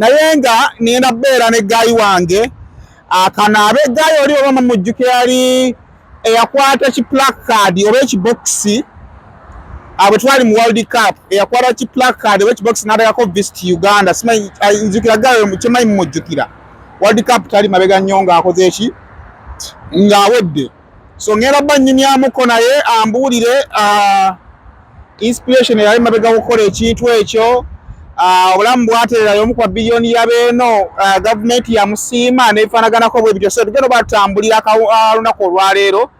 naye nga nina beera ne gayi wange akanaabe gayi oli oba mumujjuke yali eyakwata ki placard oba ekibokisi bwe twali mu World Cup eyakwata ki placard oba ekibokisi n'atagako Visit Uganda simanyi nzijukira gayi kimanyi mumujjukira World Cup tali mabega nnyo ng'akoze eki ng'awedde so ngenda bba nnyumyamuko naye ambuulire inspiration yali mabega kukola ekintu ekyo obulamu bwaterera omu kwa biliyoni yabeeno gavumenti yamusiima nebifaanaganako bwe bityo so tugenda batambulira olunaku olwaleero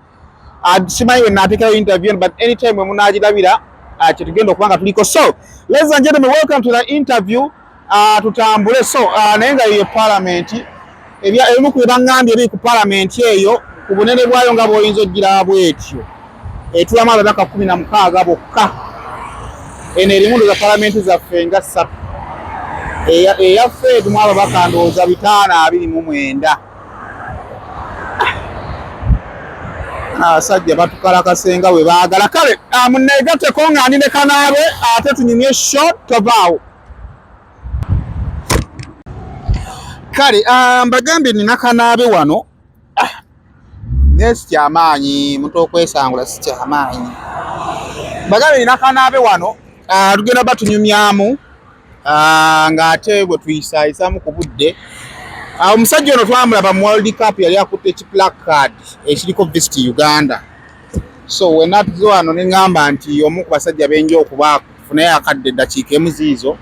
simanyi we naateekayo interview but anytime we munaagirabira kyetugenda okuba nga tuliko so ladies and gentlemen welcome to the interview tutambule so naye nga ye parliament ebimu ku byebaŋŋambye ebiri ku parliament eyo ku bunene bwayo nga bw'oyinza ogiraba bwetyo etulamu ababaka 16 bokka eno erimu ndooza palamenti zaffe nga 3 eyaffe etumu ababaka ndooza 529 abasajja batukalakasenga bwe baagala kale munneegatteko nga ndi ne kanaabe ate tunyumye sho tovaawo kale mbagambye nina kanaabe wano naye sikyamaanyi muntu okwesangula sikyamaanyi mbagambye nina kanaabe wano tugenda batunyumyamu ng'ate bwe tuyisaayisaamu ku budde omusajja ono twamulaba mu World Cup yali akutte ekiplacard ekiriko Visit Uganda so wenna tuze wano ne ŋŋamba nti omu ku basajja benja okubaako tufunayo akadde eddakiika emu ziizo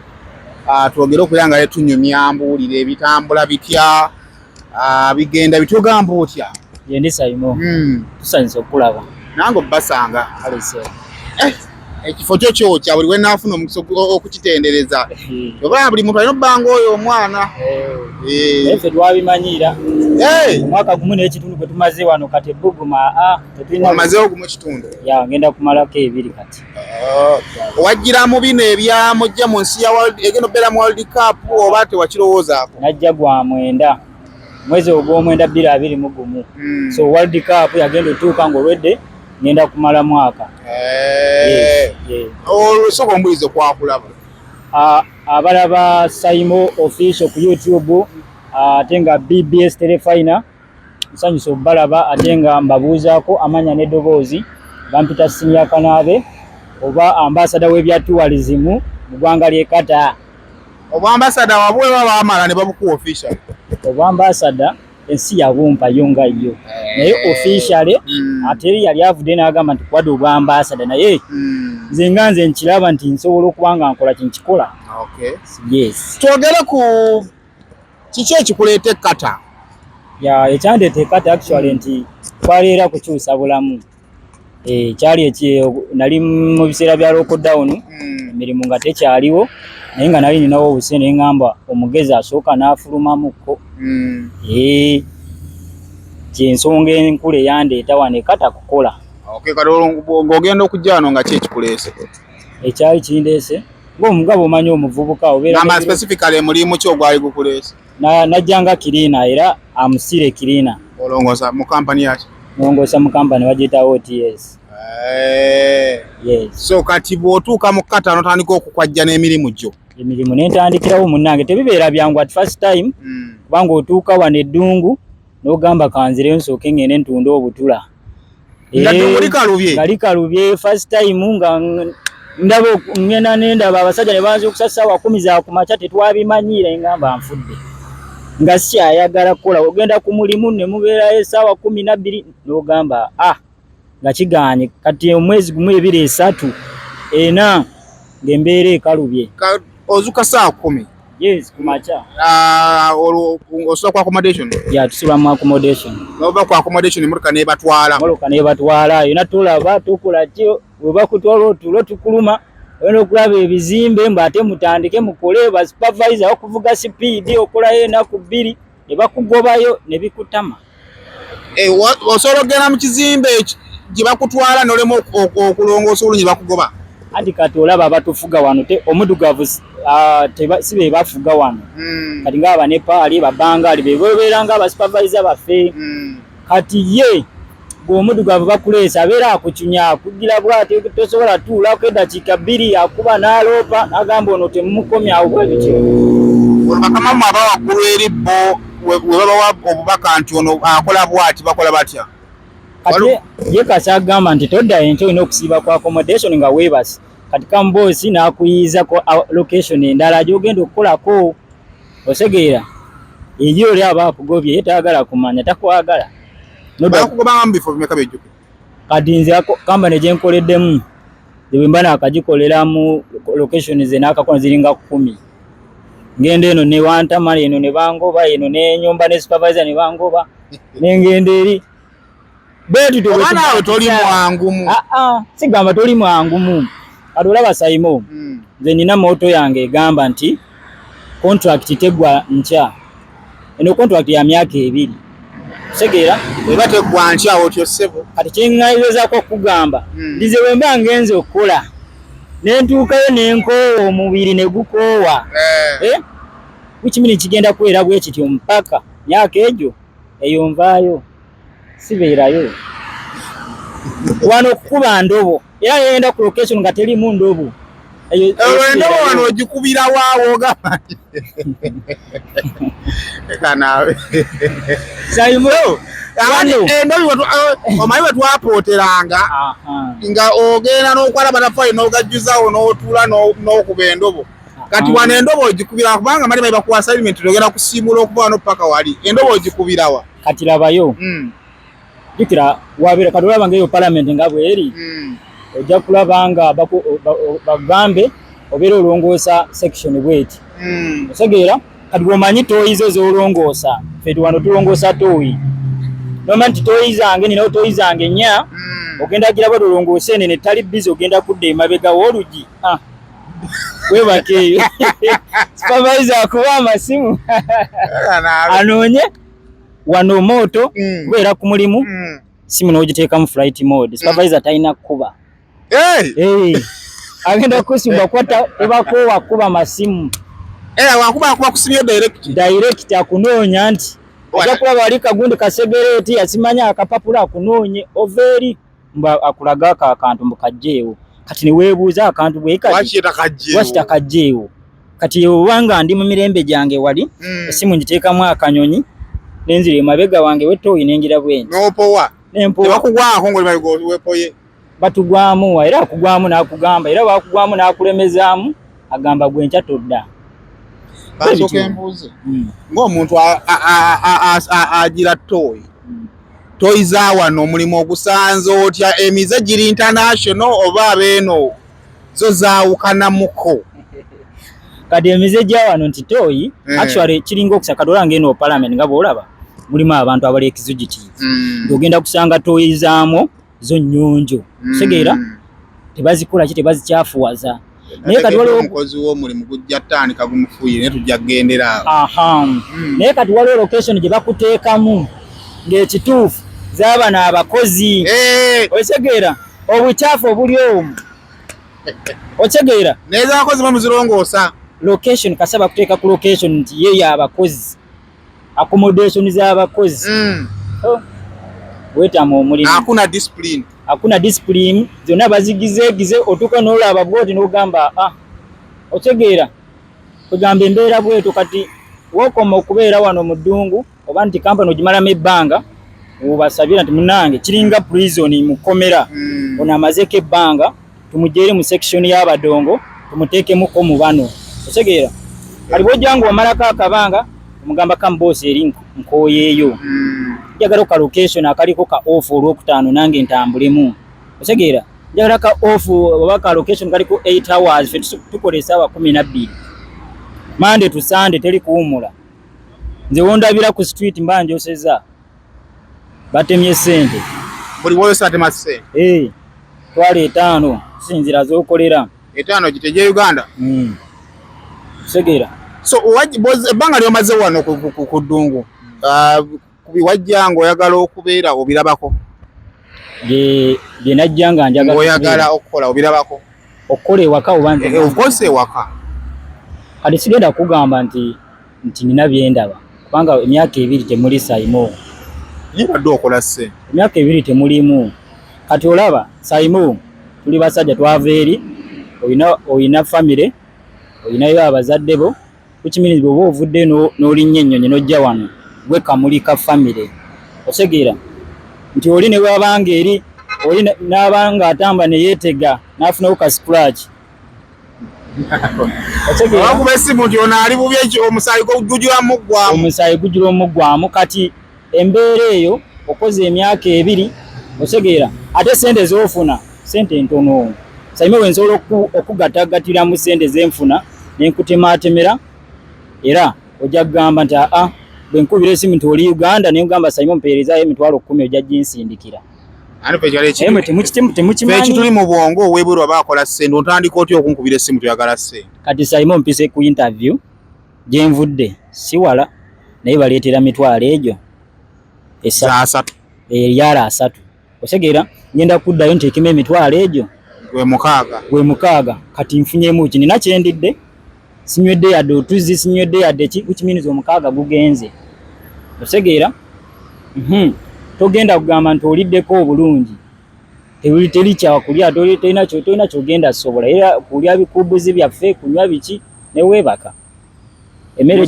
twogere okubeera nga tunyumya mbuulire ebitambula bitya bigenda bitugamba otya yendi Saimo tusanyusa okulaba nange obbasanga ekifo kyo kyokya buli we naafuna omukisa okukitendereza oba buli muntu alina obbanga oyo omwana ffe twabimanyira omwaka gumu n'ekitundu gwe tumaze wano kati ebbuguma omazeewo gumu ekitundu ngenda kumalako 2 kati owajjira mu bino ebyamujja mu nsi egenda obbeera mu World Cup oba tewakirowoozaako najja gwa 9 mwezi ogw'omwenda 2021 so World Cup yagenda otuuka ng'olwedde ngenda kumala mwaka olusoka ombulizo kwakulaba abalaba Saimo official ku YouTube ate nga BBS Telefina nsanyusa obalaba ate nga mbabuuzaako amanya n'eddoboozi bampita Senior Kanaabe oba ambassador w'ebya tourism mu ggwanga ly'e Qatar oba ambassador wabwe baba amala ne babuku official oba ambassador ensi yabumpa yonga yo naye officially ate yali avudde n'agamba nti kwadde obwa ambassador naye nze nga nze nkiraba nti nsobola okuba nga nkola kyenkikola yes twogere ku kiki ekikuleeta Qatar ekyandeeta Qatar actually nti twaleera kukyusa bulamu kyali nali mu biseera bya lockdown emirimu nga tekyaliwo naye nga nali ninawo obuse ne ŋŋamba omugezi asooka n'afulumamukko kyensonga enkulu eyandeeta wano Qatar kukola ng'ogenda okujja wano nga ki ekikuleese ekyali kindeese ng'omugabo omanyi omuvubuka obeera specifically mulimu ki ogwali gukuleese najjanga kirina era amusire kirina olongoosa mu kampani yaki nongoosa mu kampani bagiyita OTS yes so kati bw'otuuka mu Qatar n'otandika okukwajja n'emirimu gyo emirimu n'entandikirawo munnange tebibeera byangu at first time kubanga otuuka wano eddungu n'ogamba kanzireyo nsooke ngende ntunda obutula nga likalubye first time nga ndaba abasajja ne banza okusa ssaawa 10 za ku makya tetwabimanyiire ngamba nfudde nga sikyayagala kukola ogenda ku mulimu ne mubeerayo essaawa 12 n'ogamba nga kigaanye kati omwezi gumu 2 3 4 ng'embeera ekalubye ozuka saa 10 yes kumakya osula ku accommodation tusula mu accommodation oba ku accommodation emotoka nebatwala yona tulaba tukola kyo webakutwala otulo tukuluma oyina okulaba ebizimbe mbu ate mutandike mukole ba supervisor okuvuga speed okolayo enaku 2 ne bakugobayo ne bikutama osobola okugenda mu kizimbe gye bakutwala n'olema okulongoosa olungi bakugoba ati kati olaba abatufuga wano omudugavu si be bafuga wano kati nga abanepaali babangaali bebeera nga abasupervisor baffe kati ye bw'omudugavu bakuleesa abeera akucunya akugira bw'ate tosobola tuulako eddakiika 2 akuba n'aloopa n'agamba ono temumukomyawo bwe bityo bakamamu abawaggulu eri bo we babawa obubaka nti ono akola bwati bakola batya kati ye kasagamba nti todda ente olina okusiiba ku accommodation nga weebasi kati kambosi n'akuyiiza ku location endala gy'ogenda okukolako osegeera eyo oli aba akugobye ye taagala kumanya takwagala bakugobanga mu bifo bimeka byejjuke kati nze kamba ne gye nkoleddemu bwe mba naakagikolera mu location ze n'akakona ziringa 10 ngenda eno ne Wantamala eno ne bangoba eno ne Nyumba ne supervisor ne bangoba n'engenda eri betu obanawe toli mwangumu sigamba toli mwangumu kati olaba Saimo nze nina moto yange egamba nti contract tegwa nkya eno contract ya myaka 2 segeera eba tegwa nkya otyo ssebo kati kyeŋŋayirizaako okugamba ndize bwe mba ngenze okukola nentuukayo nenkoowa omubiri ne gukoowa wikimini kigenda kubeera bwe kityo mpaka myaka egyo eyo nvaayo sibeerayo wano okukuba ndobo era yenda ku location nga terimu ndobo ndobo wano ogikubira waawo ogamba eka naawe Saimo omanyi bwe twapooteranga nga ogenda n'okwala matafali n'ogajjuzawo n'otuula n'okuba endobo kati wano endobo ogikubira kubanga mali bayi bakuwa assignment ogenda kusiimula okuva wano paka wali endobo ogikubirawa kati labayo jukira wabeera kati olaba ng'eyo parliament nga bweri ojja kulaba nga bagambe obeera olongoosa section bweti osegeera kati bw'omanyi tooyi zo z'olongoosa ffe wano tulongoosa tooyi nomanyi nti tooyi zange ninawo tooyi zange 4 ogenda gira bwati olongoose ene ne tali bizi ogenda kudda emabega w'oluggi webakeeyo supervisor akuba amasimu anoonye wano moto kubeera ku mulimu simu n'ogiteeka mu flight mode supervisor talina kukuba agenda kusimba kwata ebakoowa kuba masimu wakuba kusimye direct akunoonya nti ojja kulaba ali kagundi kasegereeti yasimanya akapapula akunoonye oveeri mba akulaga akantu mbukajjeewo kati ne weebuuza akantu bwekati kajjeewo kati obanga ndi mu mirembe gyange wali esimu ngiteekamu akanyonyi nenzira emabega wange wetooyi nengira bwenti tebakugwako ngoliwepoye batugwamu era akugwamu n'akugamba era bakugwamu n'akulemezaamu agamba gwenkya todda basooka embuuzi ng'omuntu agira tooyi tooyi za wano omulimu ogusanze otya emize giri international oba abeeno zo zaawukanamuko kati emize gya wano nti tooyi actually kiringa okusaka olanga eno parliament nga bw'olaba mulimu abantu abali executive ogenda kusanga tooyi zaamu zo nnyonjo segeera tebazikola ki tebazikyafuwaza naye kati waliwo omukozi w'omulimu gujja ttandika gumufuuyire naye tujja kugendera naye kati waliwo location gye bakuteekamu ng'ekituufu zaabano abakozi osegeera obukyafu obuli omu otegeera naye z'abakozi bamuzirongoosa location kasa bakuteeka ku location nti yeyo abakozi accommodation z'abakozi wetamu omulimu hakuna discipline zonna bazigizeegize otuuka n'olaba bwoti n'ogamba otegeera kugamba embeera bwetu kati wokoma okubeera wano mu ddungu oba nti kampani ogimalamu ebbanga obasabira nti munange kiringa prison mukomera ono amazeeko ebbanga tumujeere mu section y'abadongo tumuteekemuko mu bano otegeera kati bw'ojjanga omalako akabanga omugamba kambosi eri nkooyeeyo njagala ka location akaliko ka off olwokutaano nange ntambulemu otegeera njagala ka off oba ka location kaliko 8 hours fe tukola essaawa 12 Monday to Sunday teri kuwumula nze wondabira ku street mba njoseza batemye sente buli wose atema sente twale 5 sinzira z'okolera 5 giteje Uganda otegeera so ebbanga lyomaze wano ku ddungu kubiwajja ng'oyagala okubeera obirabako bye najja nga njagala ng'oyagala okukola obirabako okukola ewaka oba okoze ewaka kati sigenda kugamba nti nina byendaba kubanga emyaka 2 temuli Saimo yibadde okola ssente emyaka 2 temulimu kati olaba Saimo tuli basajja twava eri oyina family oyinayo abazadde bo which means bw'oba ovudde n'olinnya ennyonyi n'ojja wano gwe Kamuli ka family otegeera nti oli ne bwabanga eri oli n'abanga atamba ne yeetega n'afunawo ka scratch wakuba essimu nti ono ali bubi omusaayi gujula omuggwamu kati embeera eyo okoze emyaka 2 otegeera ate sente z'ofuna sente ntono sayime wensobola okugatagattira mu sente zenfuna nenkutematemera era ojja kugamba nti bwe nkubira esimu nti oli Uganda naye ngamba sayime mpeerezaayo emitwalo 10 ojja ginsindikira temukimanyi tuli mu bwongo owebwerwa baakola ssente otandika otya okunkubira essimu tuyagala ssente kati sayime mpise ku interview gyenvudde siwala naye baleetera mitwalo egyo eryala 3 otegeera ngenda kuddayo nteekemu emitwalo egyo gwe mukaaga kati nfunyemu ki nina kyendidde sinywedde yadde otuzi sinywedde yadde ki which means omukaaga gugenze otegeera togenda kugamba nti oliddeko obulungi teri kyakulya tolina kyogenda sobola era kulya bikubuzi byaffe kunywa biki neweebaka emmere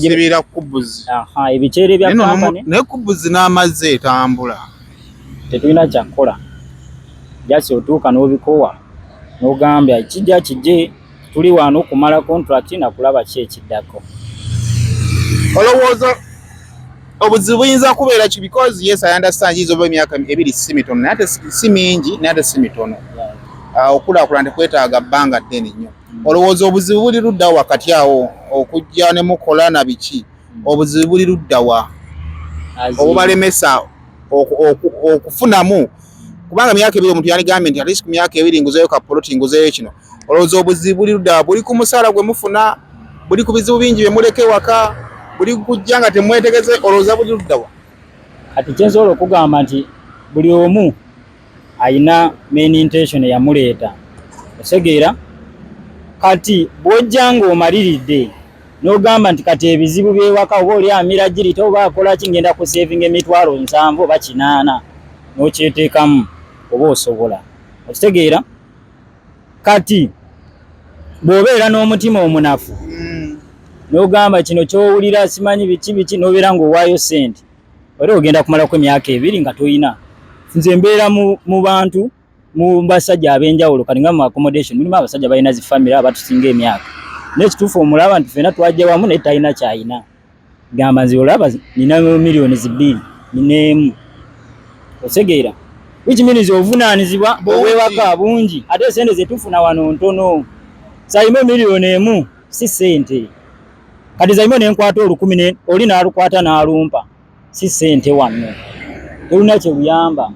ebiceere bya kampani naye kubuzi n'amazzi etambula tetulina kyakukola jasi otuuka n'obikowa n'ogambya kijja kijje tuli wano kumala contract na kulaba ki ekiddako olowooza obuzibu buyinza kubeera ki because yes I understand yizo oba emyaka 2 si mitono naye ate si mingi naye ate si mitono okulaakulana tekwetaaga bbanga ddene nnyo olowooza obuzibu buli ludda wakati awo okujja ne mukola na biki obuzibu buli ludda wa obubalemesa okufunamu kubanga myaka 2 omuntu yanigambye nti at least ku myaka 2 nguzeeyo ka poloti nguzeeyo kino olowooza obuzibu buli ludda buli ku musaala gwe mufuna buli ku bizibu bingi bye muleke waka buli kujja nga temwetegeze olowooza buli ludda wa kati kyensobola okugamba nti buli omu ayina main intention yamuleeta otegeera kati bw'ojja ng'omaliridde n'ogamba nti kati ebizibu byewaka oba oli amira girita oba akola ki ngenda ku saving emitwalo 7 oba 8 n'okyeteekamu oba osobola okitegeera kati bw'obeera n'omutima omunafu n'ogamba kino ky'owulira simanyi biki n'obeera ng'owaayo ssente era ogenda kumalako emyaka 2 nga toyina nze mbeera mu bantu mu basajja ab'enjawulo kati nga mu accommodation mulimu abasajja balina zi family abatusinga emyaka n'ekituufu omulaba nti ffenna twajja wamu naye talina kyayina gamba nze olaba nina miliyoni 2 nina otegeera which means ovunaanizibwa obwewaka bungi ate sente zetufuna wano ntono sayime miliyoni 1 si sente kati sayime nenkwata 10 oli n'alukwata n'alumpa si sente wano olina kyebuyamba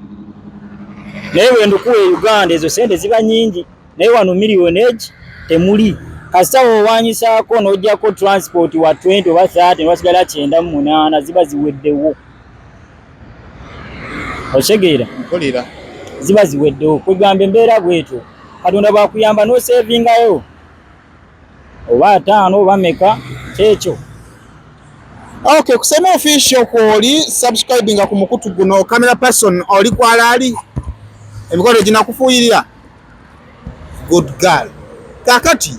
naye bwendukuwa e Uganda ezo sente ziba nyingi naye wano miliyoni egi temuli kasita wowanyisaako n'ojjako transport wa 20 oba 30 newasigala 98 ziba ziweddewo otegeera ziba ziweddewo kwegamba embeera bwetyo Katonda bwakuyamba n'osevingayo oba 5 oba meka kyekyo. Okay, kusema official kwoli subscribing ku mukutu guno camera person oli kwalali emikono ginakufuuyirira good girl kakati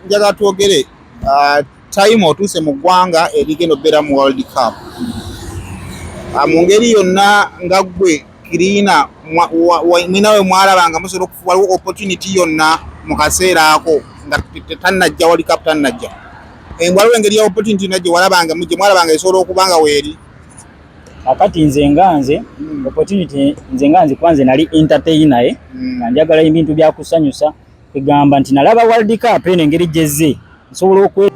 njaga twogere time otuse mu ggwanga erigendo bera mu World Cup mu ngeri yonna nga gwe kirina mwinawe mwalabanga musobola okufuwaliwo opportunity yonna mu kaseera ako nga tannajja World Cup tannajja waliwo engeri ya opportunity najje walabanga mujje mwalabanga esobola okubanga weeri akati nze nganze opportunity nze nganze kwanze nali entertainer nga njagala ebintu bya kusanyusa kugamba nti nalaba World Cup engeri jeze nsobola okwe.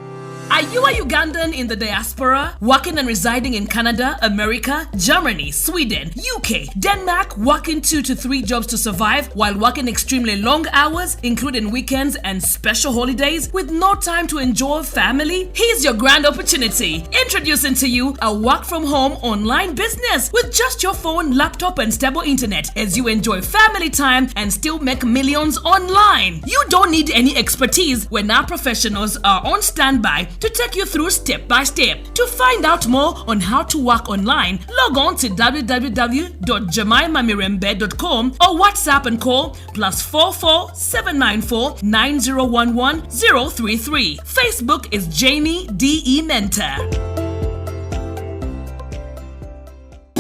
Are you a Ugandan in the diaspora, working and residing in Canada, America, Germany, Sweden, UK, Denmark, working 2 to 3 jobs to survive while working extremely long hours, including weekends and special holidays, with no time to enjoy family? Here's your grand opportunity. Introducing to you a work-from-home online business with just your phone, laptop, and stable internet as you enjoy family time and still make millions online. You don't need any expertise when our professionals are on standby to to take you through step by step. To find out more on how to work online, log on to www.jemimamirembe.com or WhatsApp and call +44 794 9011 033. Facebook is Jamie DE Mentor.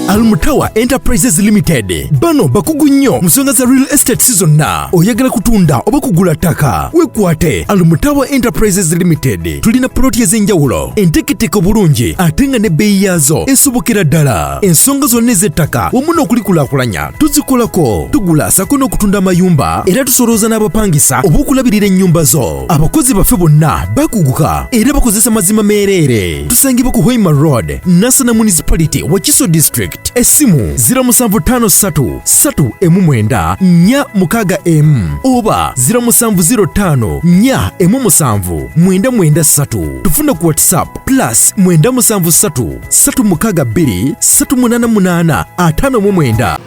Almutawa Enterprises Limited bano bakugu nnyo musonga za real estate season na oyagala kutunda oba kugula ttaka wekwate Almutawa Enterprises Limited tulina ploti ez'enjawulo enteketeko bulungi ate nga ne bbeeyi yaazo esobokera ddala ensonga zonna ez'ettaka wamu n'okulikulaakulanya tuzikolako tugula sako n'okutunda amayumba era tusolooza n'abapangisa oba okulabirira ennyumba zo abakozi baffe bonna bakuguka era bakozesa mazima meereere tusangibwa ku Hoima Road Nansana Municipality Wakiso District Esimu 0756 oba 0705 tufuna ku WhatsApp +97362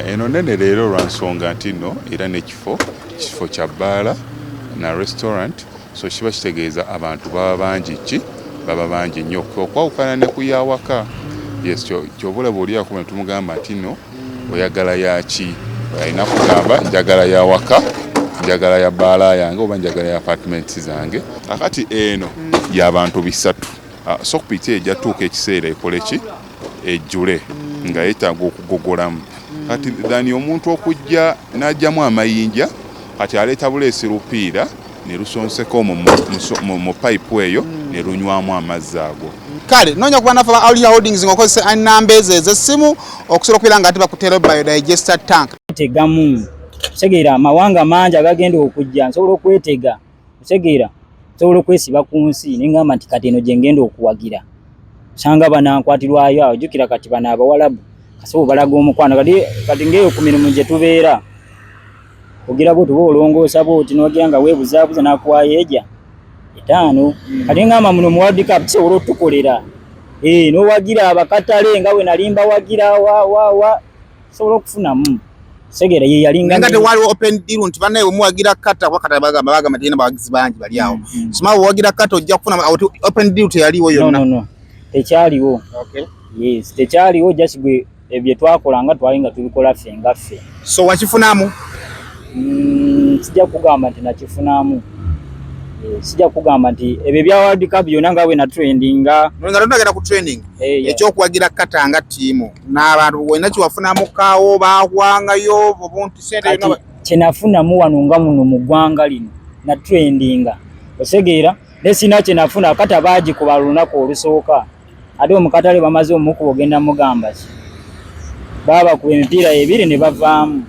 eno nene leero lwa nsonga nti nno era n'ekifo kya bbaala na restaurant so kiba kitegeeza abantu baba bangi nnyo okwawukana ne kuyawaka. Yes, kyobula bw'oli akuma tumugamba nti nno oyagala yaki alina kugamba njagala ya waka njagala ya bbaala yange oba njagala ya apartments zange akati eno y'abantu bisatu so kupita ejjatuuka ekiseera ekole ki ejjule nga yeetaaga okugogolamu kati dhani omuntu okujja n'ajjamu amayinja kati aleeta buleesi lupiira ne lusonseko mu pipe eyo ne lunywamu amazzi ago. Kale nonya kuba nafa Aulia Holdings ngokozesa enamba ez'essimu okusobola okubeera nga ate bakutera biodigester tank tegamu kusegeera amawanga mangi agagenda okujja nsobola okwetega kusegeera nsobola okwesiba ku nsi nengamba nti kati eno gye ngenda okuwagira sanga banankwatirwayo ajukira kati bana abawalabu kasobo balaga omukwano kati ngeyo ku mirimu gye tubeera ogira bwo tuba olongoosa bwoti n'ogira nga weebuzaabuza n'akuwayeeja etaano kati ngamba muno mu World Cup kisobola otukolera n'owagira abakatale nga we nalimba wagira wa sobola okufunamu segera ye yalinga nga tewali open deal nti banaye omuwagira kata wakata bagamba tena bawagizi bangi bali awo sima wagira kata ojja kufuna open deal teyaliwo yonna no tekyaliwo. Okay, yes tekyaliwo just gwe ebye twakolanga twalinga tubikola ffe. So wakifunamu sijja kugamba nti nakifunamu sijja kugamba nti ebyo bya World Cup byonna nga we na trendinga nga tondagenda ku training ekyokuwagira katanga tiimu n'abantu wena kiwafunamu kaawo bawangayo obuntu sente yonna kyenafunamu wano nga muno mu ggwanga lino na trendinga osegeera nesina kyenafuna kata baagi kuba lunaku olusooka ate omukatale bamaze omukuba ogenda mugamba ki baba ku emipiira ebiri ne bavaamu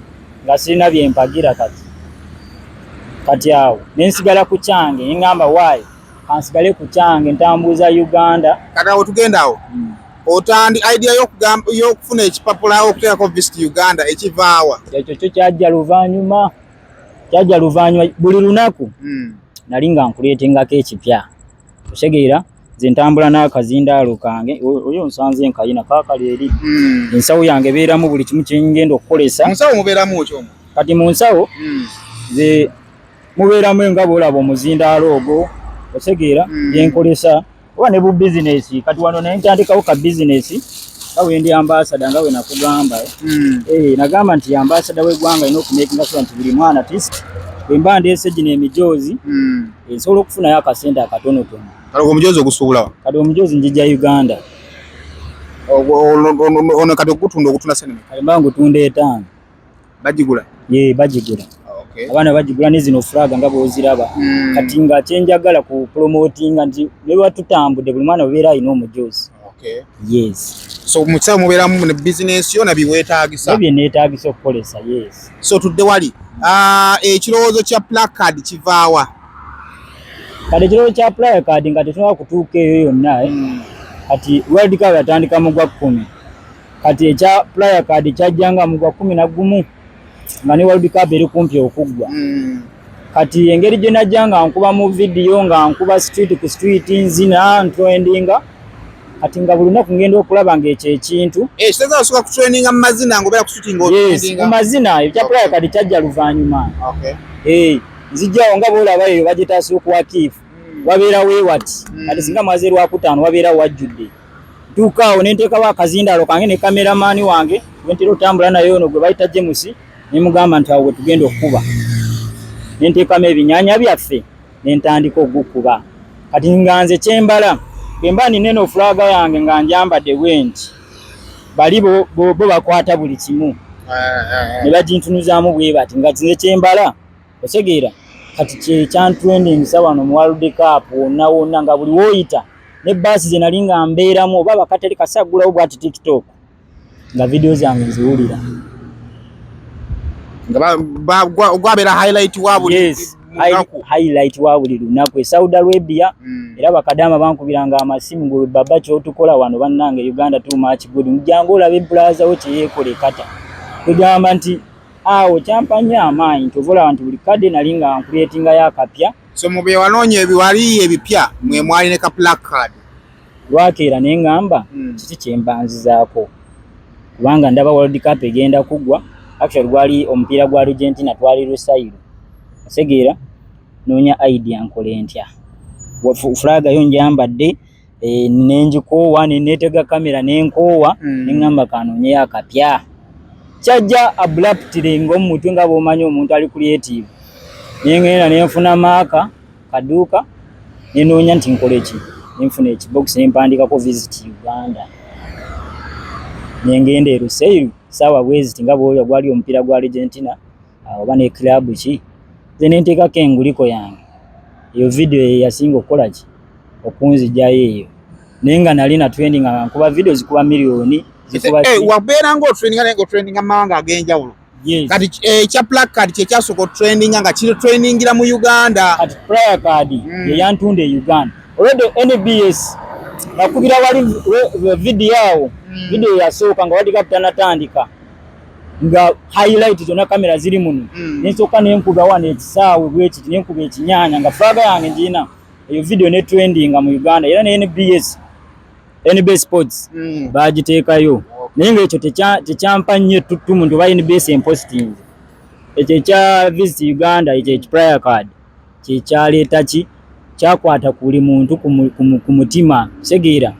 nga sirina byempagira kati awo nensigala ku kyange ngamba waayi kansigale ku kyange ntambuza Uganda kati awo tugenda awo otandi idea y'okufuna ekipapula okuteekako visit Uganda ekivaawa ekyo kyajja luvannyuma buli lunaku nali nga nkuleetengako ekipya osegeera nze ntambula n'akazindaalo kange oyo nsanze nkayina kaakali eri ensawo yange beeramu buli kimu kyengenda okukolesa. Munsawo mubeeramu ekyo kati mu nsawo ze mubeeramu nga bwolaba omuzindaalo ogwo osegeera gyenkolesa oba ne bu bizinesi kati wano naye ntandikawo ka bizinesi nga wendi ambasada nga we nakugamba nagamba nti ambasada w'eggwanga alina okumakinga sure nti buli mwana artist bwemba ndeese gino emijoozi nsobola okufunayo akasente akatonotono. Kati omujoozi ogusuubulawa? Kati omujoozi njijja Uganda. Ono kati ogutunda sente? Kati mba ngutunda 5. Bagigula? Ye bagigula. Abaana bagigula ne zino flaga nga bw'oziraba kati nga kyenjagala ku promotinga nti ne batutambudde buli mwana obeera alina omujoozi. Okay. Yes. So mu kisawo mubeeramu ne business yona biweetaagisa? Ebyo neetaagisa okukolesa. Yes. So tudde wali ekirowoozo kya placard kivaawa? Kati ekirowoozo kya placard nga tetusobola kutuuka eyo yonna kati World Cup yatandika mu gwa 10 kati ekya placard kyajjanga mu gwa 11 nga ne World Cup eri kumpi okuggwa. Kati engeri gye najja nga nkuba mu video nga nkuba street ku street nzina ntrendinga kati nga buli lunaku ngenda okulaba ng'ekyo ekintu kiteza osobola kutraininga mu mazina ng'obeera ku shooting yes mu mazina ekyapulaya kati kyajja luvannyuma nzijjawo nga boolaba eyo bagitaasa okuwakiifu wabeera weewati kati singa mwaze lwakutaano wabeera wajjudde tuukaawo ne nteekawo akazindaalo kange ne kameramaani wange wentera otambula naye ono gwe bayita James ne mugamba nti awo bwe tugenda okukuba ne nteekamu ebinyaanya byaffe ne ntandika okukuba kati nga nze kyembala bwe mba nina ofulaga yange nga njambadde bwenti bali bo bakwata buli kimu ne bagintunuzaamu bwe bati nga nze kyembala otegeera kati kyekyantrendingisa wano mu World Cup wonna nga buli woyita ne baasi ze nali nga mbeeramu oba bakatale kasagulawo bwati TikTok nga video zange nziwulira nga gwabera highlight wa buli yes highlight wa buli lunaku Saudi Arabia era bakadama bankubiranga amasimu ngo baba kyotukola wano bannange Uganda too much good mjango olabe blaza wo kyekole kata kugamba nti awo champanya amaanyi tovola abantu buli kade nalinga creatinga yakapya so mube wanonye ebiwali ebipya mwe mwali ne ka black card lwakeera ne ngamba kiti kyembanzizaako kubanga ndaba World Cup egenda kugwa actually gwali omupiira gwa Argentina twali Lusairo segeera nonya idea nkole ntya flaga yo njambadde nenjikoowa netega kamera nenkoowa nengamba kanonye yakapya kyajja abruptly ng'omutwe nga bw'omanyi omuntu ali creative nengenda nenfuna maaka kaduuka nenoonya nti nkole ki nenfuna ekibox nempandikako visit Uganda nengenda e Lusairo sawa bwezi nga bw'olya gwali omupiira gwa Argentina oba ne club ki ze nenteekako enguliko yange eyo video yasinga okukola ki okunzijayo eyo naye nga nali na trending nga nkuba video zikuba miliyoni zikuba wabeera ng'otrendinga amawanga ag'enjawulo kati ekya black card kyekyasooka trendinga nga kiri trendingira mu Uganda kati prayer card yeyantunda e Uganda already NBS nakubira wali video awo video yasooka nga wadi kapitanatandika nga highlight zona kamera ziri muno nensoka nenkuba wana ekisaawe bwekiti nenkuba ekinyanya nga flaga yange njina eyo video ne trending mu Uganda era ne NBS Sports bagiteekayo naye nga ekyo tekyampanye tuttu muntu ba NBS posting ekyo kya Visit Uganda ekyo prayer card kyekyaleeta ki kyakwata kuli muntu ku mutima segeera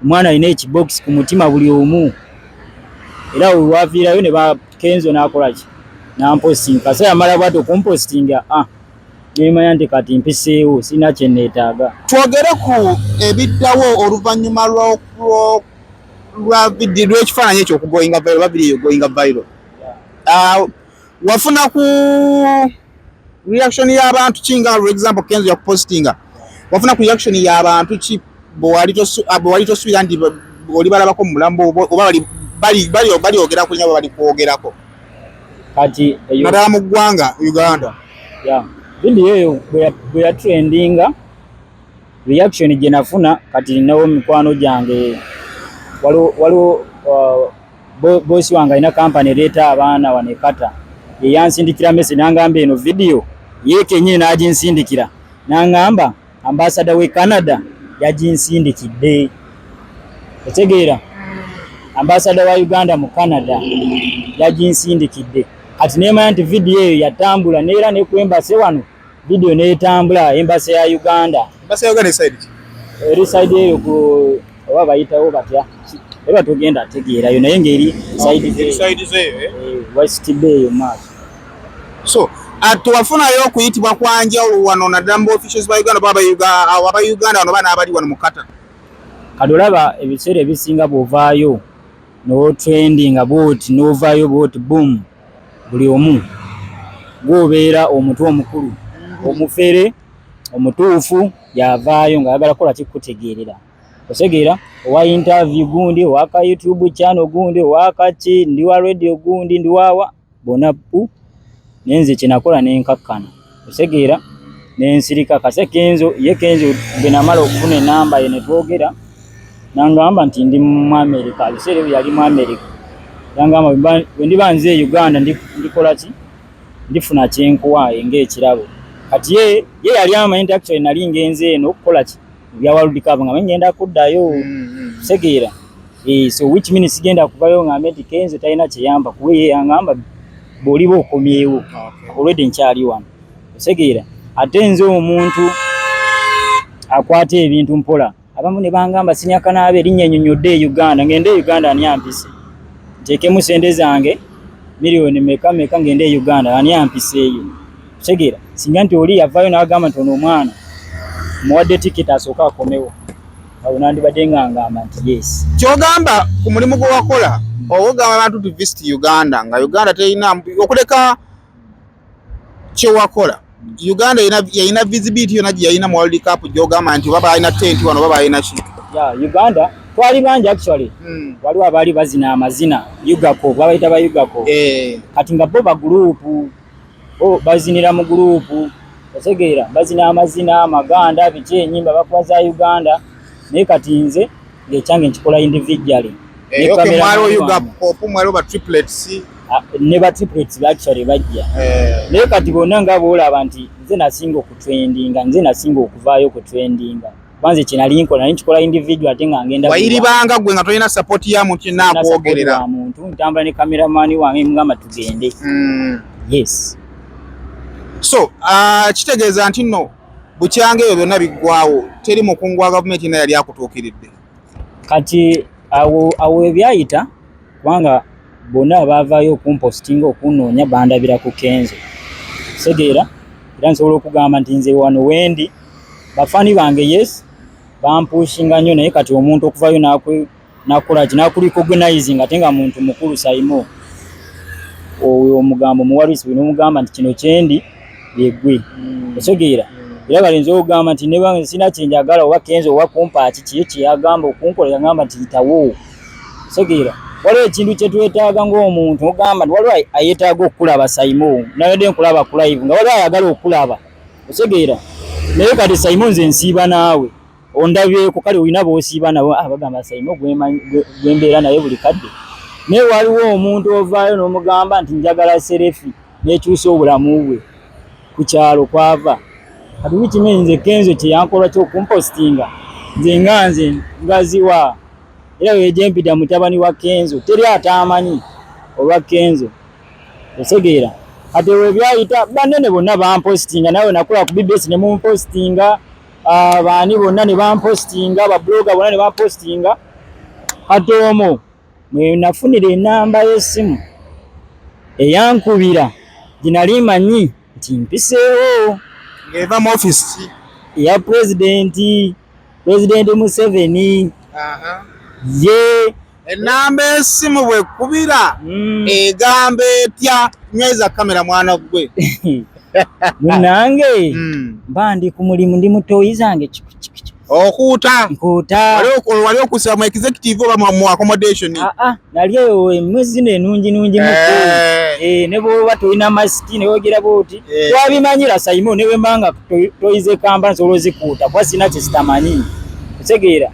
omwana alina ekibox ku mutima buli omu era waviirayo ne bakenzo n'akola ki namposting kase yamala bwato kumpostinga nemanya nti kati mpiseewo sina kye neetaaga twogere ku ebiddawo oluvannyuma lwa video lw'ekifaananyi ekyo okugoyinga viral oba video eyogoyinga viral wafuna ku reaction y'abantu kinga for example Kenzo yakupostinga wafuna ku reaction y'abantu ki bwali tosuubira nti oli balabako mu mulambo oba bali ogera ku nyabo bali kwogerako kati eyo nadala mu ggwanga Uganda video eyo bwe ya trendinga reaction gye nafuna kati nawo mikwano gyange waliwo bosi wange alina kampani ereeta abaana wanekata yeyansindikira message nangamba eno video yekenye n'aginsindikira nangamba ambassador we Canada yaginsindikidde otegeera ambassador wa Uganda mu Canada yaginsindikidde ati nemanya nti video eyo yatambula neera nekwembase wano video netambula embase ya Uganda eri side eyo oba bayitawo batya eba tugenda ategeerayo naye ngeri side zeyo West Bay eyo maaso so tuwafunayo okuyitibwa kwanja wano naddala mu officials ba Uganda aba Uganda wano bana abali wano mu Qatar kadolaba ebiseera ebisinga bwovaayo no trending about novaayo bot boom buli omu gwobeera omutwe omukulu omufere omutuufu yavaayo nga yagala kola kikutegeerera osegeera owa interview gundi owaka YouTube channel gundi owakaki ndi wa radio gundi ndi wawa bonapu nenze kyenakola nenkakkana osegeera nensirika kase Kenzo benamala okufuna enamba ye netwogera nangamba nti ndi mu America aliseere yali mu America nangamba wendiba nze Uganda ndikola ki ndifuna kyenkuwa ng'ekirabo kati ye yali amanyi actually nali ngenze eno okukola ki bya World Cup nga ngenda kuddayo segeera so which means sigenda kubayo ngambe nti Kenzo talina kyeyamba kuwe ye angamba bw'oliba okomyewo already nkyali wano segeera ate nze omuntu akwata ebintu mpola abamu ne bangamba Senior Kanabe erinnya nnyonnyodde Uganda ngende Uganda ani ampise nteekemu sente zange miliyoni meka ngende Uganda ani ampiseeyo kitegeera singa nti oli yavaayo n'agamba nti ono omwana muwadde tikiti asooka akomewo awo nandibadde nga ngamba nti yes kyogamba ku mulimu gwe wakola ogamba abantu tu visit Uganda nga Uganda terina okuleka kye wakola Uganda yalina visibility yonna gye yalina mu World Cup gyogamba nti baba alina tent wano baba alina ki Uganda twali bangi actually waliwo abaali bazina amazina Ugako babayita ba Ugako kati nga bo ba group bazinira mu group otegeera bazina amazina amaganda biki enyimba bakuba za Uganda naye kati nze ng'ekyange nkikola individually mwaliwo ba triplets ne ba triplets actually bajja naye kati bonna nga boolaba nti nze nasinga okutrendinga nze nasinga okuvaayo ku trendinga banze kinali nkola naye nkikola individual ate nga ngenda wayiribanga gwe nga tolina support ya muntu nakwogerera muntu ntambula ne cameraman wange mugamba tugende yes so kitegeeza nti nno bukyange ebyo byonna biggwawo teri mukungu wa gavumenti na yali akutuukiridde kati awo ebyayita kubanga bonna abaavaayo okumpostinga okunoonya bandabira ku Kenzo segeera era nsobola okugamba nti nze wano wendi bafani bange yes bampushinga nnyo naye kati omuntu okuvaayo nakola recognize ate nga muntu mukulu Saimo oyo omugambo muwarisi bino omugamba nti kino kyendi yegwe osegeera era balinze okugamba nti ne bange sina kyenjagala oba Kenzo oba kumpa kiye kyeyagamba okunkola yagamba nti yitawo osegeera waliwo ekintu kye twetaaga ng'omuntu ogamba nti waliwo ayetaaga okulaba Saimo nayodde nkulaba ku live nga waliwo ayagala okulaba osegeera naye kati Saimo nze nsiiba naawe ondabyeko kale olina boosiiba nawe bagamba Saimo gwembeera naye buli kadde naye waliwo omuntu ovaayo n'omugamba nti njagala serefi n'ekyusa obulamu bwe ku kyalo kwava kati wikimenya nze Kenzo kye yankola ky'okumpostinga nze ngaziwa era wejempita mutabani wa Kenzo teri atamanyi olwa Kenzo osegeera kati webyayita banene bonna bampostinga nawe nakola ku BBS ne mumpostinga baani bonna ne bampostinga babloga bonna ne bampostinga kati omwo mwe nafunira enamba y'essimu eyankubira ginali manyi nti mpiseewo ng'eva mu office ya President Museveni ye enamba y'essimu bwekubira egamba etya nyweza kamera mwana gwe munange mba ndi ku mulimu ndi mutoyi zange okuuta nkuuta wali okusiba mu executive oba mu accommodation nali eyo emwezi nenungi mukulu ne bwoba tolina masiki newogera bwoti twabimanyira Saimo ne bwembanga toyize kamba nsobola ozikuuta kuba sina kyesitamanyi otegeera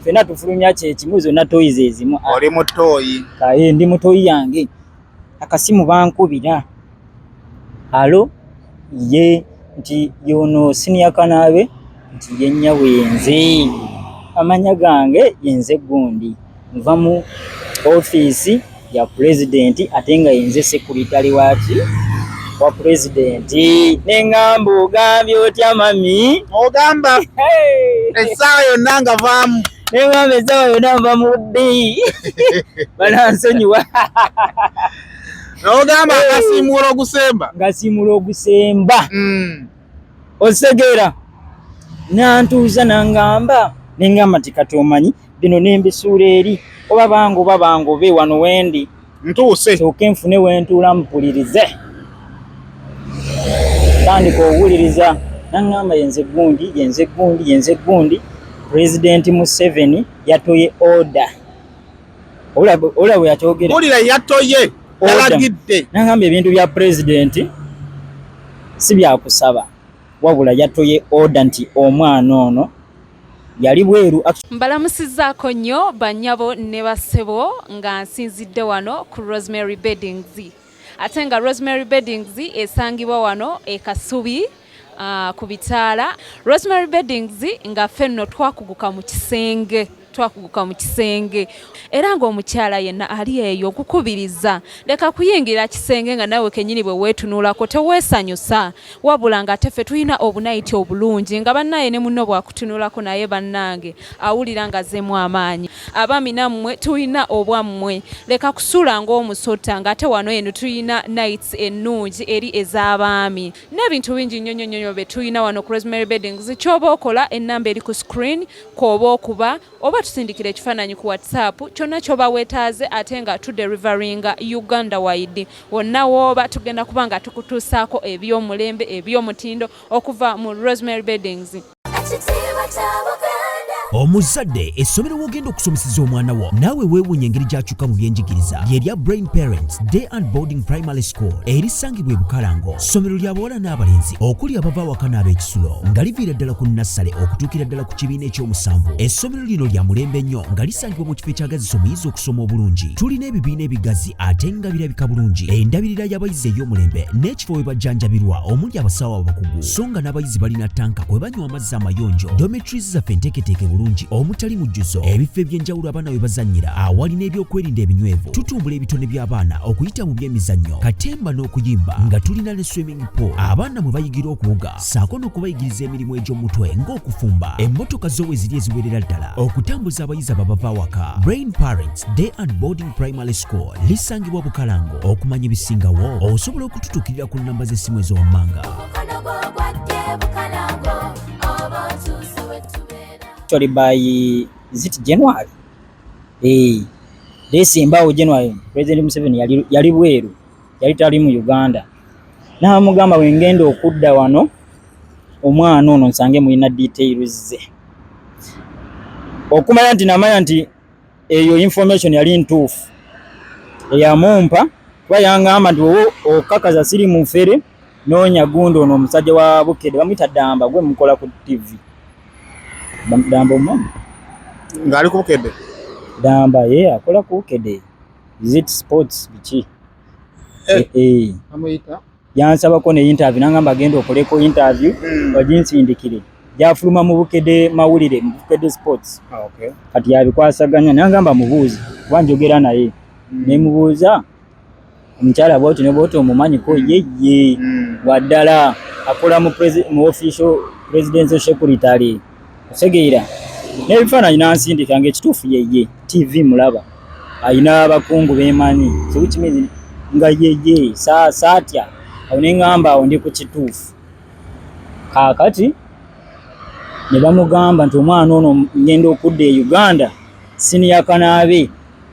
fena tufulumya kyekimu zonna toyize ezimu oli mutoyi kaye ndi mutoyi yange akasimu bankubira alo ye nti yono Senior Kanabe nti yennya wenze amanya gange yenze gundi nva mu office ya president ate nga yenze secretary wa president nengamba ogambye otya mami ogamba essaawa yonna nga vaamu nengamba essaawa yonna nva mu ddi banansonyiwa ogamba ngasiimula ogusemba osegeera nantuuza nangamba nengamba nti kati omanyi bino nembisuula eri oba bangobe wano wendi ntuuse sooke nfune wentuula mpulirize tandika owuliriza nangamba yenze gundi President Museveni yatoye order ola bwe yakyogera ulira yatoye alagidde nangamba ebintu bya president si byakusaba wabula yatoye order nti omwana ono yali bweru. Mbalamusizzaako nnyo bannyabo ne bassebo nga nsinzidde wano ku Rosemary Beddings. Ate nga Rosemary Beddings esangibwa wano e Kasubi ku Bitaala. Rosemary Beddings nga ffenno twakuguka mu kisenge twakuguka mu kisenge era ng'omukyala yenna ali eyo okukubiriza leka kuyingira kisenge nga nawe kenyini bwe weetunulako teweesanyusa wabula nga teffe tulina obunaiti obulungi nga bannaye ne munno bwakutunulako naye bannange awulira nga zeemu amaanyi abaami nammwe tulina obwammwe leka kusula ng'omusota ng'ate wano eno tulina nights ennungi eri ez'abaami n'ebintu bingi nnyo bye tulina wano ku Rosemary Beddings ky'oba okola ennamba eri ku screen kw'oba okuba oba tusindikira ekifaananyi ku WhatsApp kyonna ky'oba weetaaze ate nga tuderivaringa Uganda wide wonna w'oba tugenda kuba nga tukutuusaako eby'omulembe eby'omutindo okuva mu Rosemary Beddings. Omuzadde essomero wogenda okusomeseza omwana wo naawe weewuunya engeri gy'akyuka mu byenjigiriza ly'erya Brain Parents Day and Boarding Primary School erisangibwa e Bukalango. Ssomero lya bawala n'abalenzi okuli abava awaka n'ab'ekisulo nga liviira ddala ku nassale okutuukira ddala ku kibiina eky'omusanvu. Essomero lino lya mulembe nnyo nga lisangibwa mu kifo ekyagazisa omuyizi okusoma obulungi. Tulina ebibiina ebigazi ate nga birabika bulungi, endabirira y'abayizi ey'omulembe n'ekifo we bajjanjabirwa omuli abasawo abakugu so nga n'abayizi balina tanka kwe banywa amazzi amayonjo. Dormitories zaffe nteeketeeke bulungi omutali mujjuzo, ebifo eby'enjawulo abaana we bazannyira awali n'ebyokwerinda ebinywevu. Tutumbula ebitone by'abaana okuyita mu by'emizannyo, katemba n'okuyimba nga tulina ne swimming pool abaana mwe bayigira okuwuga ssaako n'okubayigiriza emirimu egy'omutwe ng'okufumba. Emmotoka zo we ziri eziwerera ddala okutambuza abayizi ababava awaka. Brain Parents Day and Boarding Primary School lisangibwa Bukalango. Okumanya ebisingawo osobola okututuukirira ku nnamba z'essimu ez'owammanga. Actually by is it January? Desemba January President Museveni yali bweru yali tali mu Uganda. N'amugamba wengenda okudda wano omwana ono nsange mulina details ze. Okumanya nti namanya nti eyo information yali ntuufu. Eyamumpa twayangamba nti okakaza siri mu fere noonya gundo ono omusajja wa Bukedde bamuyita Damba gwe mukola ku TV. Damba mama ngali ku Bukedde Damba akola ku Bukedde Visit Sports biki amuyita yansabako ne interview nangamba agenda okoleko interview wajinsindikire jafuluma mu Bukedde mawulire mu Bukedde Sports. Okay. Kati yabikwasaganya nangamba mubuuzi wanjogera naye ne mubuuza omukyala bwoti ne bwoti omumanyi ko yeye waddala akola mu official presidential secretary Segeira n'ebifaananyi n'ansindika ng'ekituufu yeye TV mulaba ayina abakungu beemanyi so which means nga yeye saatya awo ne ngamba awo ndi ku kituufu kaakati ne bamugamba nti omwana ono ngenda okudda e Uganda senior kanaabe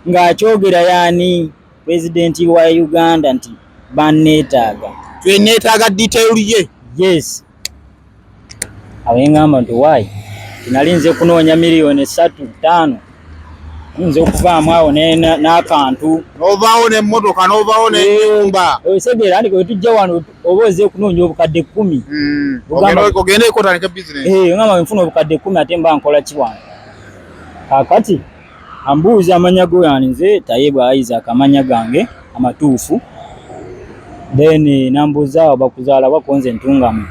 ng'akyogera yaani president wa Uganda nti banneetaaga tweneetaaga detail ye. Yes awo ngamba nti why nalinze kunoonya miliyoni 3-5 nze okuvaamu awo n'akantu n'ovaawo n'emmotoka n'ovaawo n'ennyumba osegera ndi kwe tujja wano oba oze kunoonya obukadde 10 ogenda ekotandika bizinesi ngamba nfuna obukadde 10 ate mba nkola ki wano kakati ambuuza amanya go yani nze Tayebwa Isaac amanya gange amatuufu then nambuuza bakuzaala bakonze ntungamu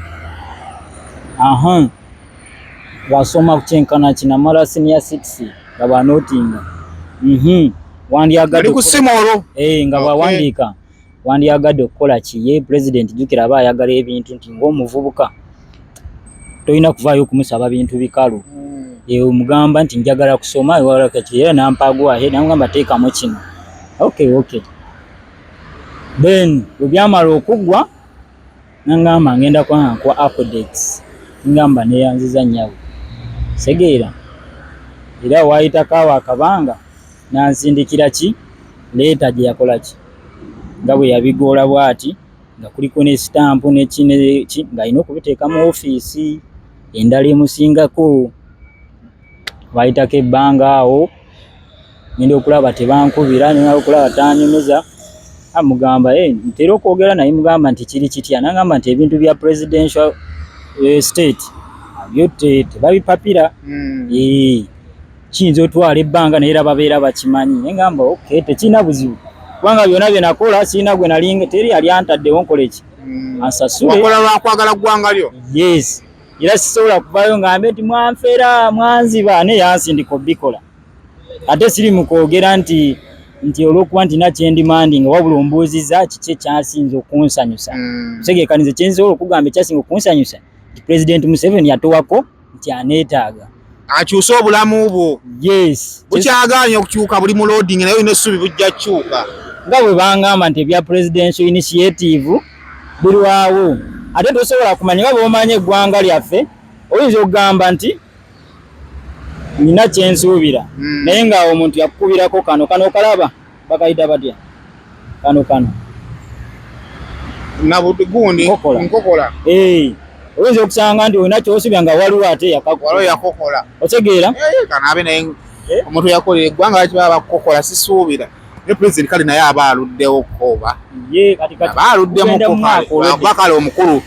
wasoma kuchenkana kinamala senior 6 ngaba notinga wandiyagadde ku simolo nga bawandiika wandiyagadde okukola ki ye president jukira aba ayagala ebintu nti ng'omuvubuka toyina kuvaayo okumusaba bintu bikalu omugamba nti njagala kusoma ewala kati era nampagwa ahe namugamba teekamu kino okay then bwebyamala okuggwa nangamba ngenda kwa updates ngamba neyanziza nyawe Segeera era waayitako awo akabanga nansindikira ki leeta gye yakola ki nga bwe yabigoola bw'ati nga kuliko ne sitampu neki ng'alina okubiteeka mu ofiisi endala emusingako waayitako ebbanga awo ngenda okulaba tebankubira nengala okulaba tanyumiza amugamba ntera okwogera naye mugamba nti kiri kitya nangamba nti ebintu bya presidential state byote tebabipapira kiyinza otwala ebbanga naye era babeera bakimanyi nengamba okay tekirina buzibu kubanga byonna bye nakola sirina gwe nalinga teri yali antaddewo nkole ki ansasule wakola lwakwagala ggwanga lyo. Yes era sisobola kuvaayo ngambe nti mwanfera mwanziba ne yansindika obikola ate siri mukwogera nti olwokuba nti nakyendimandi nga wabula ombuuziza kiki ekyasinze okunsanyusa segekanize kyensobola okugamba ekyasinga okunsanyusa nti President Museveni yatowako nti aneetaaga akyuse obulamu bwo. Yes, bukyagaanye okukyuka buli mu loading naye olina essuubi bujja kukyuka nga bwe bangamba nti ebya presidential initiative bilwawo. Ate tosobola kumanya nga bw'omanya eggwanga lyaffe oyinza okugamba nti nina kyensuubira naye ng'awo omuntu yakukubirako kano kalaba bakayita batya kano nabugundi nkokola oyinza okusanga nti olina kyosubya nga waliwo ate yakokola otegeera kanabe naye omuntu yakolera eggwanga laki bakokola sisuubira ne president kale naye aba aluddewo koba aba aluddemu kale omukulu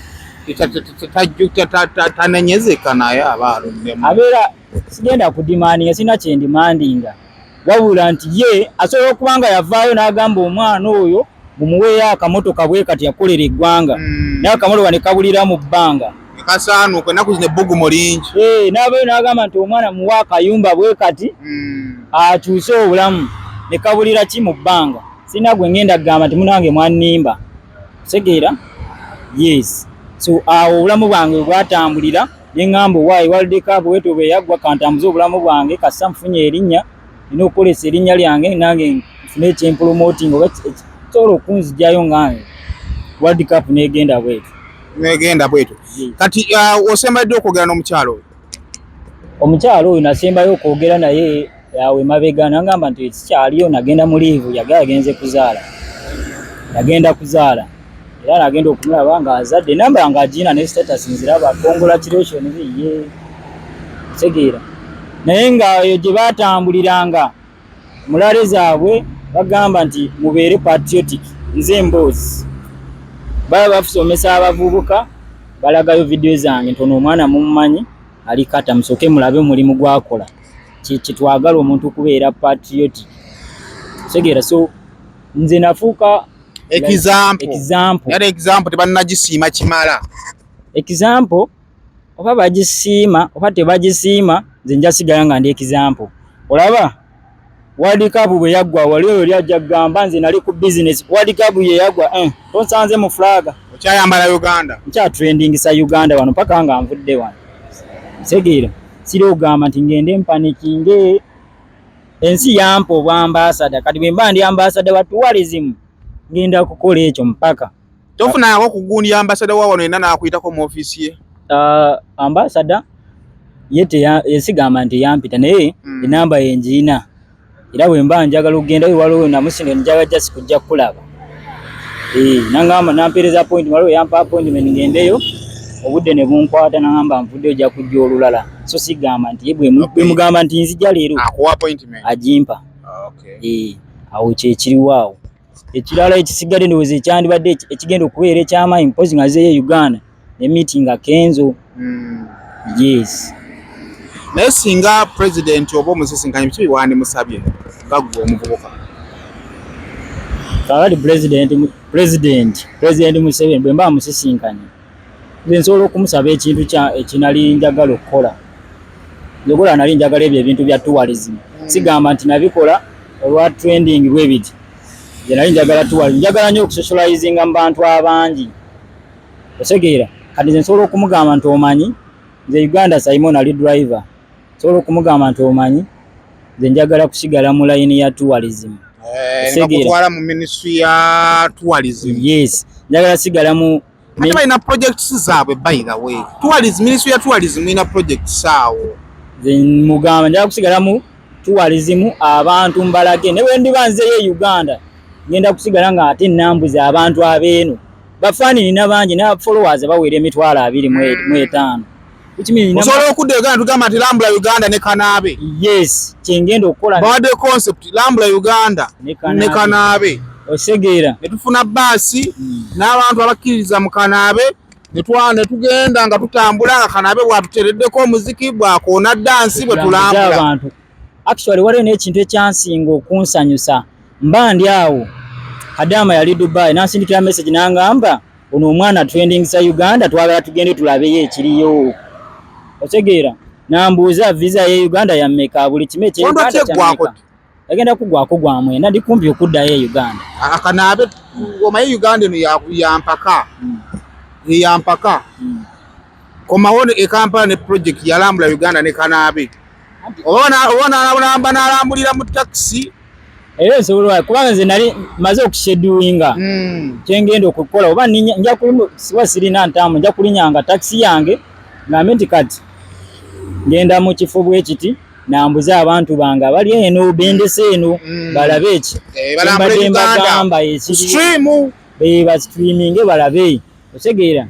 tanenyezeka naye aba aluddemu abeera sigenda kudimandinga sina kyendimandinga wabula nti ye asobola okuba nga yavaayo n'agamba omwana oyo mumuweeyo akamotoka bwe kati yakolera eggwanga naye akamotoka ne kabulira mu bbanga kasaanuka ennaku zino ebbugumu lingi n'abayo n'agamba nti omwana muwa akayumba bwe kati akyuse obulamu ne kabulira ki mu bbanga. Sina gwe ngenda kugamba nti munange mwannimba segeera. Yes, so awo obulamu bwange bwatambulira ne ŋŋamba owaayi World Cup wetoobe yaggwa kantambuza obulamu bwange kassa nfunye erinnya nina okukolesa erinnya lyange nange nfune ekyempulomootinga oba kisobola okunzijjayo ngange World Cup negenda bwetu. Kati osembadde okwogera n'omukyalo oyo? Omukyalo oyo nasembayo okwogera naye yawe mabega nangamba nti kikyaliyo nagenda mu liivu yagenze kuzaala era nagenda okumulaba nga azadde namba nga agina ne status nziraba congratulations ye segeera naye nga eyo gye batambuliranga mulale zaabwe bagamba nti mubeere patriotic nze mboozi baba bafusomesa abavubuka balagayo video zange ntono omwana mumumanyi ali kata musoke mulabe mulimu gwakola kitwagala omuntu kubeera patriotic segeera. So nze nafuuka example tebannagisiima kimala example oba bagisiima oba tebagisiima nze njasigala nga ndi example. Olaba World Cup bwe yaggwa wali oyo lyajja kugamba nze nali ku business World Cup ye yaggwa tonsanze mu flaga okyayambala Uganda nkya trending sa Uganda wano paka nga nvudde wano segeera. Siri ogamba nti ngende mpanikinge ensi yampa obwambasada kati bwe mba ndi ambasada wa tourism ngenda kukola ekyo mpaka tofunako kugundi ambasada wa wano n'akuyitako mu office ye. Ambasada yesigamba nti yampita naye enamba yenjiina era bwe mba njagala okugenda waliwo namusinga njagala just kujja kulaba nangamba nampeereza appointment waliwo yampa appointment ngendeyo obudde ne bunkwata nangamba nvudde ojja kujja olulala so sigamba nti ye bwe mugamba nti nzija leero akuwa appointment agimpa. Awo kyekiriwaawo ekirala ekisigadde ndowooza ekyandibadde ekigenda okubeera ekyamaanyi mpozi nga zeeyo Uganda ne meeting akenzo. Yes, naye singa president oba omusisinkanye biki biwandimusabye nga ggwe omuvubuka? kakati president Museveni bwe mba musisinkanye nze nsobola okumusaba ekintu ekinali njagala okukola. Njogola nali njagala ebyo ebintu bya tourism sigamba nti nabikola olwa trending bwe biti nze nali njagala tourism njagala nnyo okusocializinga mu bantu abangi osegeera. Kati nze nsobola okumugamba nti omanyi nze Uganda Simon ali driver nsobola okumugamba nti omanyi nze njagala kusigala mu line ya tourism kutwala mu ministry ya tourism. Yes, njagala sigala mu ate balina projects zaabwe by the way tourism ministry ya tourism ina projects awo mugamba njagala kusigala mu tourism abantu mbalage ne bwe ndiba nzeeyo Uganda ngenda kusigala nga ate nambuza abantu abeeno bafaanini n'abangi na followers bawere 25 osobola okudda Uganda tugamba nti lambula Uganda ne Kanaabe. Yes, kyengenda okukola bawadde concept lambula Uganda ne Kanaabe osegeera ne tufuna baasi n'abantu abakkiriza mu Kanaabe ne tugenda nga tutambula nga Kanaabe bwatutereddeko omuziki bwakoona dansi bwe tulambula abantu. Actually waliwo n'ekintu ekyansinga okunsanyusa mba ndi awo Kadama yali Dubai nansindikira message nangamba ono omwana trending sa Uganda twagala tugende tulabeyo ekiriyo otegeera nambuuza visa ye Uganda ya mmeka buli kime kye Uganda kya agenda kugwako gwa mwenda ndi kumpi okuddayo e Uganda akanabe omaye Uganda no yampaka yampaka komawone e Kampala ne project yalambula Uganda ne kanabe ona nalambulira mu taxi nsobola kubanga nze nali maze okushedewinga kyengenda okukola oba nja siwa sirina ntamu nja kulinyanga taxi yange ngambe nti kati ngenda mu kifo bwekiti nambuza abantu bange abali eno bendese eno balabe eki bagamba ba streaming balabe otegeera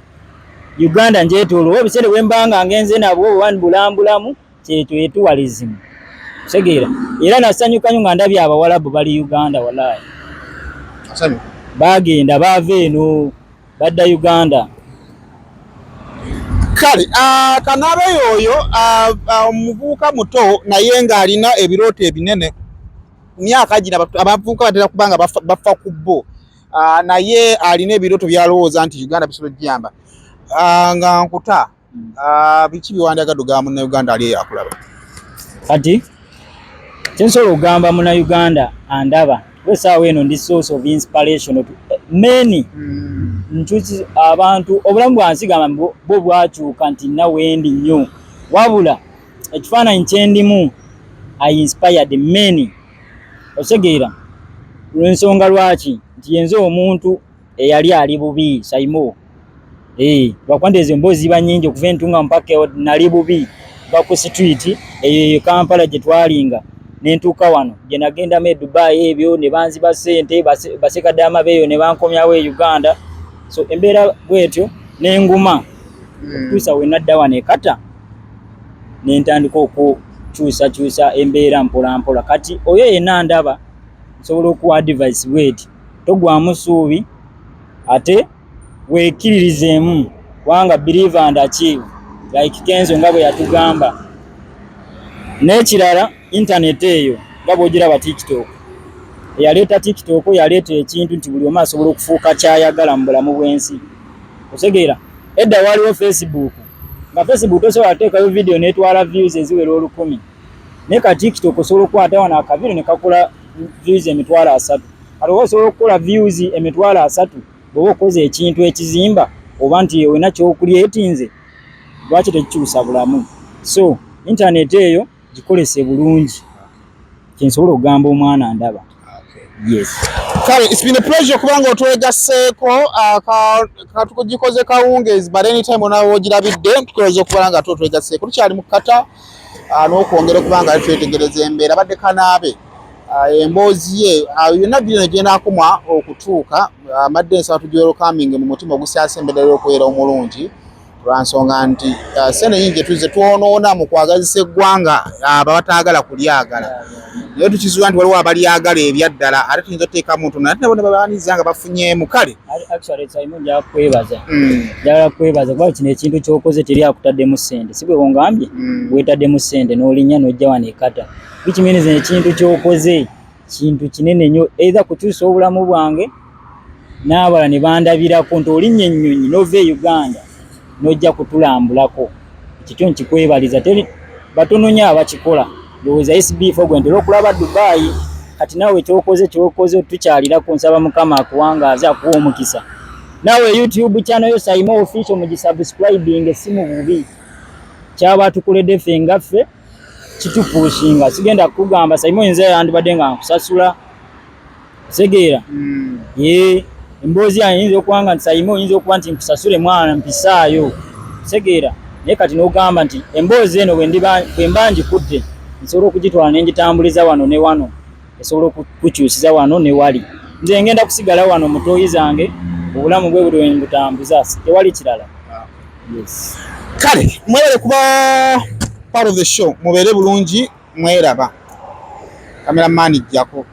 Uganda njetolo obisere bwembanga ngenze nabo wani bulambulamu kyetu etuwalizimu otegeera era nasanyuka nga ndabye abawalabu bali Uganda walayi bagenda bave eno badda Uganda kale kanabe yoyo omuvubuka muto naye nga alina ebirooto ebinene myaka gina abavubuka batera kubanga bafa ku bo naye alina ebirooto byalowooza nti Uganda bisobola jjamba nga nkuta biki biwandiagadde ogamba muna Uganda ali yakulaba kati kyensobola okugamba muna Uganda andaba wesaawa eno ndi source of inspiration to many nchuzi abantu obulamu bwansigama bo bwakyuka nti nawe ndi nnyo wabula ekifaananyi kyendimu I inspired many otegeera lwensonga lwaki nti yenze omuntu eyali ali bubi Saimo lwakwandeze emboozi banyingi okuva entunga mpaka nali bubi baku street eyo Kampala gye twalinga nentuuka wano gye nagenda me Dubai ebyo ne banziba ssente basekadde amabeeyo ne bankomyawo e Uganda so embeera bwetyo n'enguma okutuusa we nadda wano ekata nentandika okukyusa embeera mpola mpola kati oyo yenna ndaba nsobola okuwa advice bweti togwamu ssuubi ate weekiririzeemu kubanga believe and achieve like Kenzo nga bwe yatugamba n'ekirala internet eyo nga bw'ogiraba TikTok eyaleeta TikTok yaleeta ekintu nti buli omu asobola okufuuka kyayagala mu bulamu bw'ensi otegeera edda waliwo Facebook nga Facebook tosobola kuteekayo video n'etwala views eziwera 10,000 naye ka TikTok osobola okukwata wano akavidio ne kakola views 3,000 ate osobola okukola views 3,000 bw'oba okoze ekintu ekizimba oba nti wena ky'okulyetinze lwaki tekikyusa bulamu so internet eyo gikolese bulungi kyensobola okugamba omwana ndaba. Yes. Kale, it's been a pleasure kubanga otwegasseeko katukugikoze kawungezi but anytime onawo ogirabidde tukoze kubanga twegasseeko tukyali mu kata n'okwongera okubanga twetegereza embeera badde kanaabe emboozi ye yonna bino genda akumwa okutuuka amadde ensaba tugirero coming mu mutima ogusyasembedera okubeera omulungi lwansonga nti sene nyingi tuze twonoona mu kwagazisa eggwanga abataagala kulyagala naye tukizuula nti waliwo abalyagala ebyaddala ate tuyinza oteekamu ntono ate nabo ne babaaniza nga bafunyeemu kale actually Simon njagala kwebaza kuba kino ekintu ky'okoze teri akutaddemu ssente si bwe wongambye weetaddemu ssente n'olinnya n'ojja wano ekata bikiminiza ekintu ky'okoze kintu kinene nnyo either kukyusa obulamu bwange n'abala ne bandabirako nti olinnya ennyonyi n'ova e Uganda n'ojja kutulambulako ekityo nkikwebaliza teri batono nnyo abakikola ndowooza SB4 gwe ntera okulaba Dubai kati naawe kyokoze tukyalirako nsaba Mukama akuwangaaze akuwa omukisa naawe YouTube channel yo Saimo Official mugisubscribing esimu bubi kyaba tukoledde ffe ngaffe kitupushinga sigenda kugamba Saimo nze yandibadde nga nkusasula segeera emboozi yinza okuwanga nti Saimo yinza okuba nti nkusasule mwana mpisaayo segeera naye kati n'ogamba nti emboozi eno bwe mba ngikudde nsobola okugitwala n'engitambuliza wano ne wano esobola okukyusiza wano ne wali nze ngenda kusigala wano mutooyi zange obulamu bwe buli wengutambuza tewali kirala. Yes. Kale mwere kuba part of the show mubeere bulungi mweraba cameraman jjako.